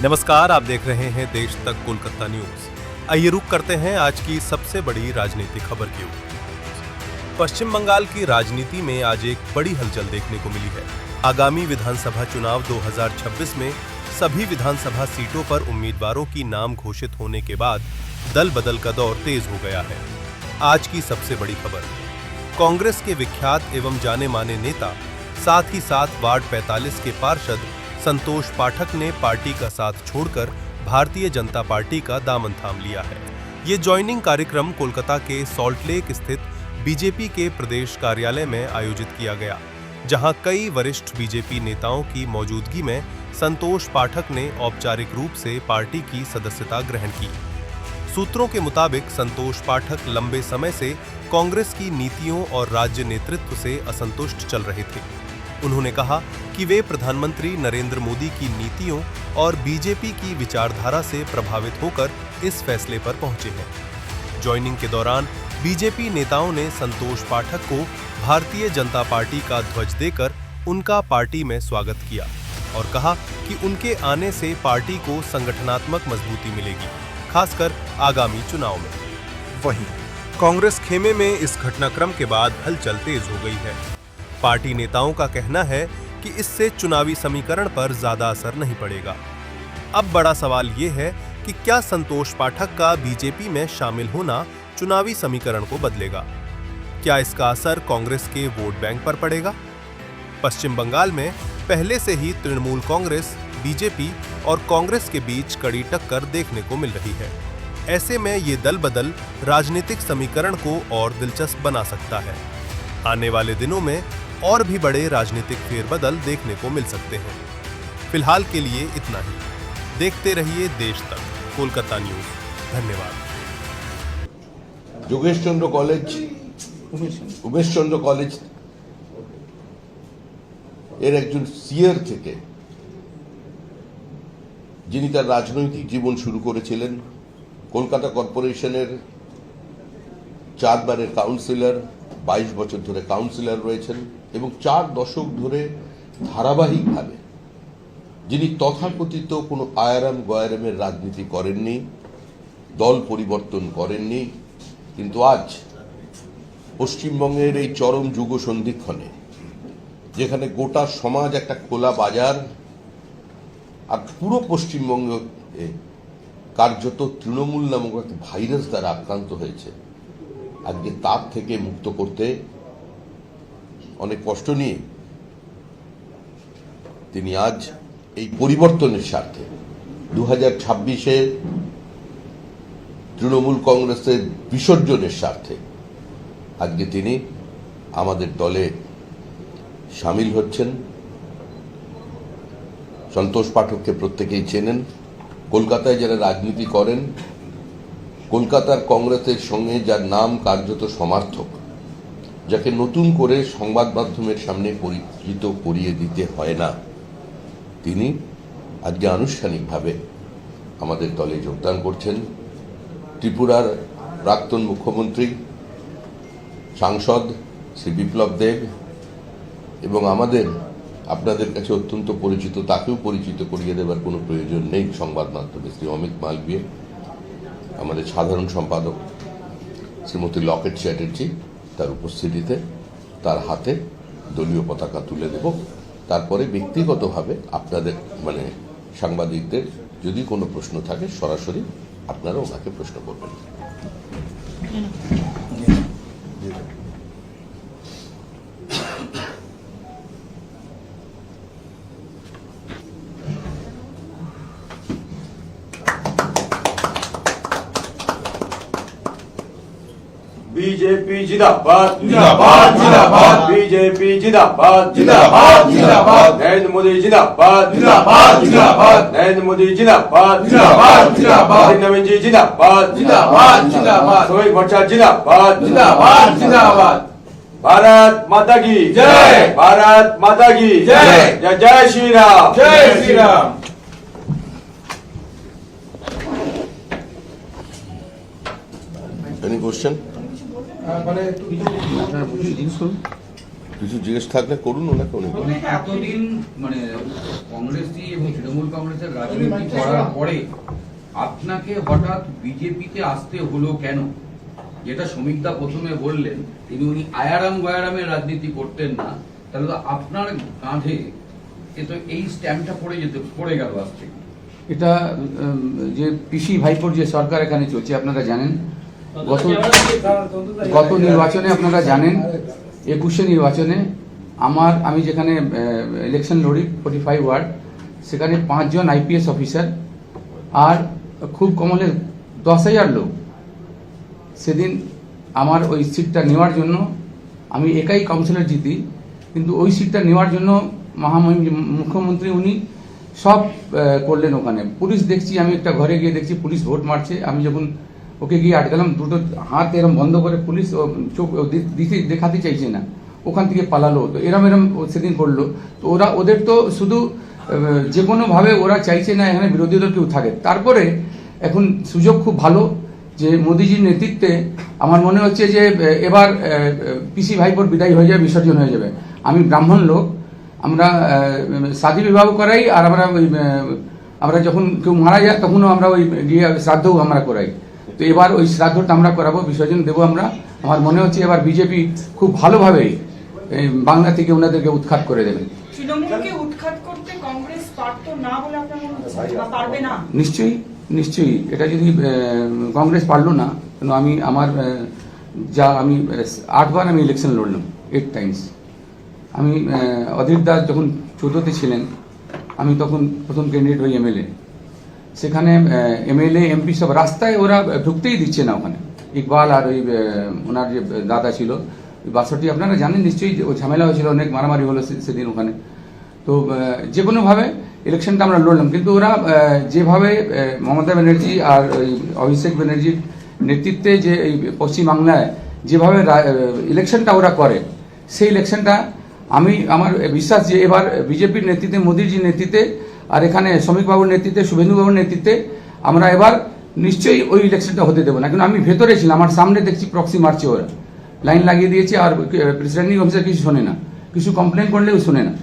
नमस्कार, आप देख रहे हैं देश तक कोलकाता न्यूज। आइए रुक करते हैं आज की सबसे बड़ी राजनीतिक खबर की ओर। पश्चिम बंगाल की राजनीति में आज एक बड़ी हलचल देखने को मिली है। आगामी विधानसभा चुनाव 2026 में सभी विधानसभा सीटों पर उम्मीदवारों की नाम घोषित होने के बाद दल बदल का दौर तेज हो गया है। आज की सबसे बड़ी खबर, कांग्रेस के विख्यात एवं जाने माने नेता साथ ही साथ वार्ड 45 के पार्षद संतोष पाठक ने पार्टी का साथ छोड़कर भारतीय जनता पार्टी का दामन थाम लिया है। ये ज्वाइनिंग कार्यक्रम कोलकाता के सॉल्ट लेक स्थित बीजेपी के प्रदेश कार्यालय में आयोजित किया गया, जहां कई वरिष्ठ बीजेपी नेताओं की मौजूदगी में संतोष पाठक ने औपचारिक रूप से पार्टी की सदस्यता ग्रहण की। सूत्रों के मुताबिक संतोष पाठक लंबे समय से कांग्रेस की नीतियों और राज्य नेतृत्व से असंतुष्ट चल रहे थे। उन्होंने कहा कि वे प्रधानमंत्री नरेंद्र मोदी की नीतियों और बीजेपी की विचारधारा से प्रभावित होकर इस फैसले पर पहुंचे हैं। ज्वाइनिंग के दौरान बीजेपी नेताओं ने संतोष पाठक को भारतीय जनता पार्टी का ध्वज देकर उनका पार्टी में स्वागत किया और कहा कि उनके आने से पार्टी को संगठनात्मक मजबूती मिलेगी, खासकर आगामी चुनाव में। वहीं कांग्रेस खेमे में इस घटनाक्रम के बाद हलचल तेज हो गई है। पार्टी नेताओं का कहना है कि इससे चुनावी समीकरण पर ज्यादा असर नहीं पड़ेगा। अब बड़ा सवाल ये है कि क्या संतोष पाठक का बीजेपी में शामिल होना चुनावी समीकरण को बदलेगा? क्या इसका असर कांग्रेस के वोट बैंक पर पड़ेगा? पश्चिम बंगाल में पहले से ही तृणमूल कांग्रेस, बीजेपी और कांग्रेस के बीच कड़ी टक्कर देखने को मिल रही है। ऐसे में ये दल बदल राजनीतिक समीकरण को और दिलचस्प बना सकता है। आने वाले दिनों में और भी बड़े राजनीतिक फेरबदल देखने को मिल सकते हैं। फिलहाल के लिए इतना ही। देखते रहिए देश तक कोलकाता न्यूज। धन्यवाद। उमेश चंद्र कॉलेज এর একজন সিয়ার থেকে যিনি তার রাজনৈতিক জীবন শুরু করেছিলেন, কলকাতা কর্পোরেশনের 4 বারের কাউন্সিলর, 22 বছর ধরে কাউন্সিলর রয়েছেন এবং 4 দশক ধরে ধারাবাহিকভাবে যিনি তথাকথিত কোনো আয়ারাম গয়ারামের রাজনীতি করেননি, দল পরিবর্তন করেননি, কিন্তু আজ পশ্চিমবঙ্গের এই চরম যুগ সন্ধিক্ষণে যেখানে গোটা সমাজ একটা খোলা বাজার আর পুরো পশ্চিমবঙ্গ কার্যত তৃণমূল নামক একটা ভাইরাস দ্বারা আক্রান্ত হয়েছে, আজকে তার থেকে মুক্ত করতে অনেক কষ্ট নিয়ে তিনি আজ এই পরিবর্তনের স্বার্থে 2026-এ তৃণমূল কংগ্রেসের বিসর্জনের স্বার্থে আজকে তিনি আমাদের দলে শামিল হচ্ছেন। সন্তোষ পাঠককে প্রত্যেকেই চেনেন। কলকাতায় যারা রাজনীতি করেন, কলকাতার কংগ্রেসের সঙ্গে যার নাম কার্যত সমার্থক, যাকে নতুন করে সংবাদ মাধ্যমের সামনে পরিচিত করিয়ে দিতে হয় না, তিনি আজকে আনুষ্ঠানিকভাবে আমাদের দলে যোগদান করছেন। ত্রিপুরার প্রাক্তন মুখ্যমন্ত্রী, সাংসদ শ্রী বিপ্লব দেব এবং আমাদের আপনাদের কাছে অত্যন্ত পরিচিত, তাকেও পরিচিত করিয়ে দেবার কোনো প্রয়োজন নেই সংবাদ মাধ্যমে, শ্রী অমিত মালভিয়া, আমাদের সাধারণ সম্পাদক শ্রীমতী লকেট চ্যাটার্জি, তার উপস্থিতিতে তার হাতে দলীয় পতাকা তুলে দেব। তারপরে ব্যক্তিগতভাবে আপনাদের সাংবাদিকদের যদি কোনো প্রশ্ন থাকে সরাসরি আপনারা ওনাকে প্রশ্ন করবেন। बीजेपी जिंदाबाद जिंदाबाद जिंदाबाद, बीजेपी जिंदाबाद जिंदाबाद जिंदाबाद, नरेंद्र मोदी जिंदाबाद जिंदाबाद जिंदाबाद, नरेंद्र मोदी जिंदाबाद जिंदाबाद जिंदाबाद, नवीन जी जिंदाबाद जिंदाबाद जिंदाबाद, सोहेल भट्टाचार्य जिंदाबाद जिंदाबाद जिंदाबाद। भारत माता की जय, भारत माता की जय, जय जय श्री राम, जय श्री राम। Any question? কিছু জিজ্ঞেস থাকলে করুন ওনাকে, উনি বলুন। মানে এতদিন মানে কংগ্রেসি এবং তৃণমূল কংগ্রেসের রাজনীতি করার পরে আপনাকে হঠাৎ বিজেপিতে আসতে হলো কেন? যেটা শ্রমিকদা প্রথমে বললেন, উনি আয়ারাম গয়ারামের রাজনীতি করতেন না, তাহলে তো আপনার কাঁধে তো এই স্ট্যাম্পটা পড়ে গেল আজকে। এটা যে পিসি ভাইপোর যে সরকার এখানে চলছে আপনারা জানেন, গত নির্বাচনে আপনারা জানেন 21শে নির্বাচনে আমি যেখানে ইলেকশন লড়ি 45 ওয়ার্ড, সেখানে 5 জন আইপিএস অফিসার আর খুব কম হলে 10,000 লোক। সেদিন আমার ওই সিটটা নেওয়ার জন্য আমি একাই কাউন্সিলর জিতি, কিন্তু ওই সিটটা নেওয়ার জন্য মহামহিম মুখ্যমন্ত্রী উনি সব করলেন। ওখানে পুলিশ দেখছি, আমি একটা ঘরে গিয়ে দেখছি পুলিশ ভোট মারছে, আমি যখন ওকে গিয়ে আটকালাম, দুটো হাত এরম বন্ধ করে পুলিশ চোখ দেখাতে চাইছে না, ওখান থেকে পালালো। তো এরম সেদিন করলো। তো ওদের তো শুধু যে কোনোভাবে ওরা চাইছে না এখানে বিরোধী দল কেউ থাকে। তারপরে এখন সুযোগ খুব ভালো যে মোদিজির নেতৃত্বে আমার মনে হচ্ছে যে এবার পিসি ভাইপোর বিদায় হয়ে যাবে, বিসর্জন হয়ে যাবে। আমি ব্রাহ্মণ লোক, আমরা শাদী বিবাহ করাই, আর আমরা যখন কেউ মারা যায় তখনও আমরা ওই গিয়ে শ্রাদ্ধও আমরা করাই। তো এবার ওই শ্রাদ্ধটা আমরা করাবো, বিসর্জন দেবো আমরা। আমার মনে হচ্ছে এবার বিজেপি খুব ভালোভাবেই বাংলা থেকে ওনাদেরকে উৎখাত করে দেবে। তৃণমূলকে উৎখাত করতে কংগ্রেস পারতো না বলে আপনার মনে হচ্ছে, বা পারবে না? নিশ্চয়ই এটা যদি কংগ্রেস পারলো না, কেন আমি 8 বার আমি ইলেকশন লড়লাম, 8 টাইমস। আমি অধীর দাস যখন 14তে ছিলেন, আমি তখন প্রথম ক্যান্ডিডেট হই এমএলএ। সেখানে এমএলএ এমপি সব রাস্তায় ওরা ঢুকতেই দিচ্ছে না ওখানে। ইকবাল আর ওই ওনার যে দাদা ছিল 62, আপনারা জানেন নিশ্চয়ই, ওই ঝামেলা হয়েছিল, অনেক মারামারি হলো সেদিন ওখানে। তো যে কোনোভাবে ইলেকশনটা আমরা লড়লাম, কিন্তু ওরা যেভাবে মমতা ব্যানার্জি আর ওই অভিষেক ব্যানার্জির নেতৃত্বে যে এই পশ্চিমবাংলায় যেভাবে ইলেকশনটা ওরা করে, সেই ইলেকশনটা আমার বিশ্বাস যে এবার বিজেপির নেতৃত্বে, মোদিজির নেতৃত্বে, আর এখানে শ্রমিকবাবুর নেতৃত্বে, শুভেন্দুবাবুর নেতৃত্বে আমরা এবার নিশ্চয়ই ওই ইলেকশনটা হতে দেবো না। কিন্তু আমি ভেতরে ছিলাম, আমার সামনে দেখছি প্রক্সি মারছে, ওরা লাইন লাগিয়ে দিয়েছে, আর প্রেসিডেন্টিং অফিসার কিছু শোনে না, কিছু কমপ্লেন করলেও শোনে না।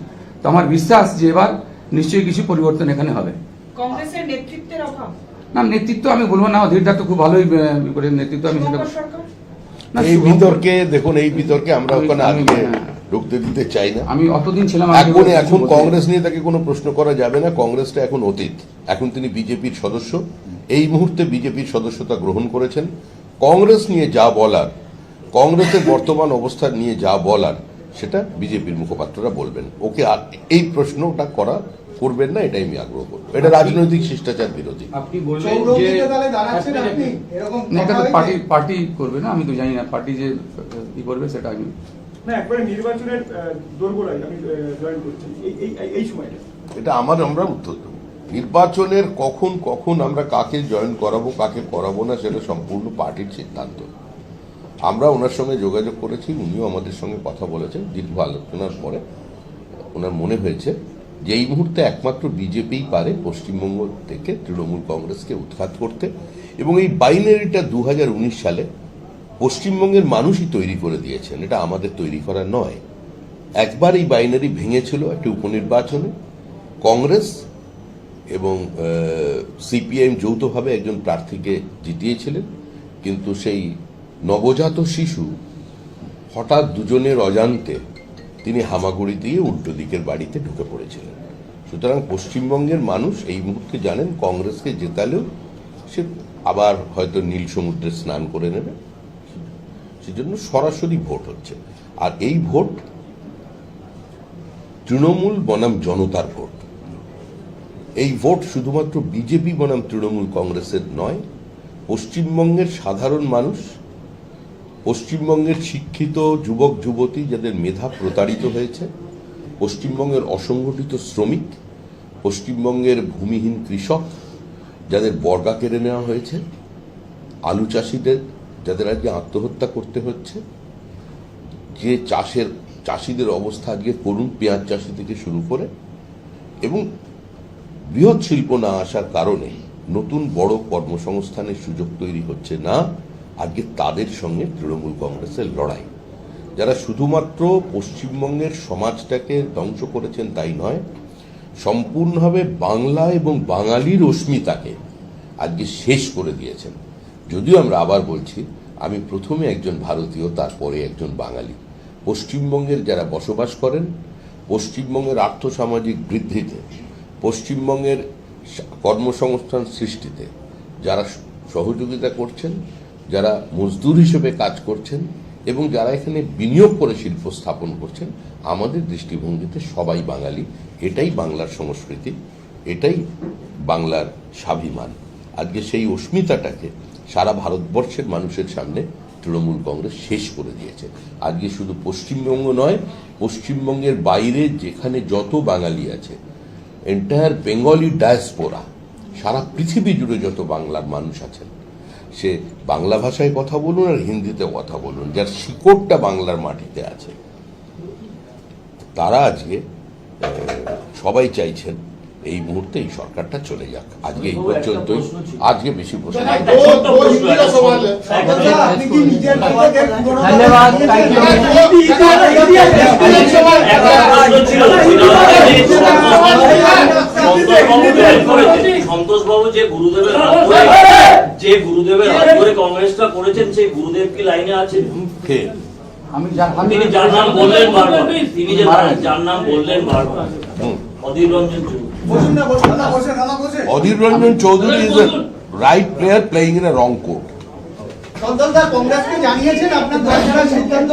তো আমার বিশ্বাস যে এবার নিশ্চয়ই কিছু পরিবর্তন এখানে হবে। কংগ্রেসের নেতৃত্বের অভাব না, নেতৃত্ব আমি বলবো না, অধীরদা তো খুব ভালোই করে নেতৃত্ব। আমি সেটা না, এই বিতর্কে দেখুন, এই বিতর্কে আমরা ওখানে আজকে ঢুকতে দিতে চাই না। আমি অতদিন ছিলাম, এখন কংগ্রেস নিয়ে তাকে কোনো প্রশ্ন করা যাবে না। কংগ্রেসটা এখন অতীত, এখন তিনি বিজেপির সদস্য। এই মুহূর্তে বিজেপির সদস্যতা গ্রহণ করেছেন। কংগ্রেস নিয়ে যা বলার, কংগ্রেসের বর্তমান অবস্থা নিয়ে যা বলার, সেটা বিজেপির মুখপাত্ররা বলবেন। ওকে এই প্রশ্নটা করবেন না, এটাই আমি আগ্রহ করবো। এটা রাজনৈতিক শিষ্টাচার বিরোধী। আপনি বললেন যে পার্টি করবে না, আমি তো জানি না পার্টি যে কি করবে সেটা। আমি না, একবারে নির্বাচনের দোরগোড়ায় আমি জয়েন করছি এই সময়টা। এটা আমরা উত্তর দেবো। নির্বাচনের কখন আমরা কাকে জয়েন করাবো, কাকে করাবো না, সেটা সম্পূর্ণ পার্টির সিদ্ধান্ত। আমরা ওনার সঙ্গে যোগাযোগ করেছি, উনিও আমাদের সঙ্গে কথা বলেছেন। দীর্ঘ আলোচনার পরে ওনার মনে হয়েছে যে এই মুহূর্তে একমাত্র বিজেপিই পারে পশ্চিমবঙ্গ থেকে তৃণমূল কংগ্রেসকে উৎখাত করতে। এবং এই বাইনারিটা 2019 সালে পশ্চিমবঙ্গের মানুষই তৈরি করে দিয়েছেন, এটা আমাদের তৈরি করা নয়। একবার এই বাইনারি ভেঙেছিল একটি উপনির্বাচনে, কংগ্রেস এবং সিপিআইএম যৌথভাবে একজন প্রার্থীকে জিতিয়েছিলেন, কিন্তু সেই নবজাত শিশু হঠাৎ দুজনের অজান্তে তিনি হামাগুড়ি দিয়ে উল্টো দিকের বাড়িতে ঢুকে পড়েছিলেন। সুতরাং পশ্চিমবঙ্গের মানুষ এই মুহূর্তে জানেন কংগ্রেসকে জেতালেও সে আবার হয়তো নীল সমুদ্রে স্নান করে নেবে, সেজন্য সরাসরি ভোট হচ্ছে। আর এই ভোট তৃণমূল বনাম জনতার ভোট। এই ভোট শুধুমাত্র বিজেপি বনাম তৃণমূল কংগ্রেসের নয়, পশ্চিমবঙ্গের সাধারণ মানুষ, পশ্চিমবঙ্গের শিক্ষিত যুবক যুবতী যাদের মেধা প্রতারিত হয়েছে, পশ্চিমবঙ্গের অসংগঠিত শ্রমিক, পশ্চিমবঙ্গের ভূমিহীন কৃষক যাদের বর্গা কেড়ে নেওয়া হয়েছে, আলু চাষিদের যাদের আজকে আত্মহত্যা করতে হচ্ছে, যে চাষিদের অবস্থা আজকে করুন, পেঁয়াজ চাষি থেকে শুরু করে, এবং বৃহৎ শিল্প না আসার কারণে নতুন বড় কর্মসংস্থানের সুযোগ তৈরি হচ্ছে না, আজকে তাদের সঙ্গে তৃণমূল কংগ্রেসের লড়াই। যারা শুধুমাত্র পশ্চিমবঙ্গের সমাজটাকে ধ্বংস করেছেন তাই নয়, সম্পূর্ণভাবে বাংলা এবং বাঙালির অস্মিতাকে আজকে শেষ করে দিয়েছেন। যদিও আমরা আবার বলছি, আমি প্রথমে একজন ভারতীয়, তারপরে একজন বাঙালি। পশ্চিমবঙ্গের যারা বসবাস করেন, পশ্চিমবঙ্গের আর্থসামাজিক বৃদ্ধিতে, পশ্চিমবঙ্গের কর্মসংস্থান সৃষ্টিতে যারা সহযোগিতা করছেন, যারা মজদুর হিসেবে কাজ করছেন এবং যারা এখানে বিনিয়োগ করে শিল্প স্থাপন করছেন, আমাদের দৃষ্টিভঙ্গিতে সবাই বাঙালি। এটাই বাংলার সংস্কৃতি, এটাই বাংলার স্বাভিমান। আজকে সেই অস্মিতাটাকে সারা ভারতবর্ষের মানুষের সামনে তৃণমূল কংগ্রেস শেষ করে দিয়েছে। আজকে শুধু পশ্চিমবঙ্গ নয়, পশ্চিমবঙ্গের বাইরে যেখানে যত বাঙালি আছে, এন্টায়ার বেঙ্গলি ডায়াসপোরা, সারা পৃথিবী জুড়ে যত বাংলার মানুষ আছেন, সে বাংলা ভাষায় কথা বলুন আর হিন্দিতে কথা বলুন, যার শিকড়টা বাংলার মাটিতে আছে, তারা আজকে সবাই চাইছেন এই মুহূর্তে এই সরকারটা চলে যাক। আজকে এই পর্যন্তই, আজকে বেশি প্রশ্ন ধন্যবাদ। সন্তোষবাবু যে গুরুদেবের হাত ধরে কংগ্রেসটা করেছেন, সেই গুরুদেব কি লাইনে আছেন? আমি তিনি যার নাম বললেন বারবার, তিনি যে যার নাম বললেন বারবার, Adhir Ranjan Chowdhury. Adhir Ranjan Chowdhury is a right player playing in a wrong court. Santosh da, কংগ্রেসকে জানিয়েছেন আপনার দল ছাড়ার সিদ্ধান্ত?